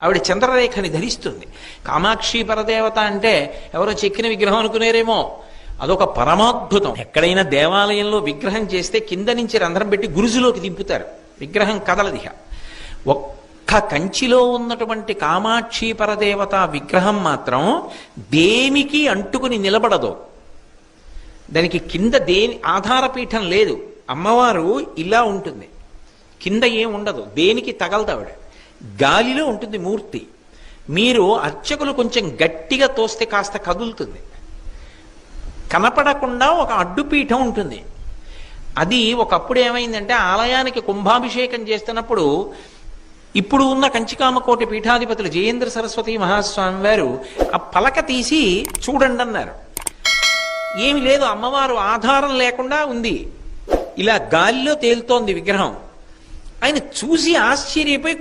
ఆవిడ చంద్రరేఖని ధరిస్తుంది. కామాక్షి పరదేవత అంటే ఎవరో చెక్కిన విగ్రహం అనుకునేరేమో, అదొక పరమాద్భుతం. ఎక్కడైనా దేవాలయంలో విగ్రహం చేస్తే కింద నుంచి రంధ్రం పెట్టి గురుజులోకి దింపుతారు, విగ్రహం కదలదిహ. ఒక్క కంచిలో ఉన్నటువంటి కామాక్షి పరదేవత విగ్రహం మాత్రం దేనికి అంటుకుని నిలబడదు. దానికి కింద దేని ఆధారపీఠం లేదు. అమ్మవారు ఇలా ఉంటుంది, కింద ఏం ఉండదు, దేనికి తగలదావిడ, గాలిలో ఉంటుంది మూర్తి. మీరు అర్చకులు కొంచెం గట్టిగా తోస్తే కాస్త కదులుతుంది. కనపడకుండా ఒక అడ్డుపీఠం ఉంటుంది. అది ఒకప్పుడు ఏమైందంటే ఆలయానికి కుంభాభిషేకం చేస్తున్నప్పుడు ఇప్పుడు ఉన్న కంచికామకోటి పీఠాధిపతులు జయేంద్ర సరస్వతి మహాస్వామి వారు ఆ పలక తీసి చూడండి అన్నారు. ఏమి లేదు, అమ్మవారు ఆధారం లేకుండా ఉంది, ఇలా గాలిలో తేలుతోంది విగ్రహం. ఆయన చూసి ఆశ్చర్యపోయి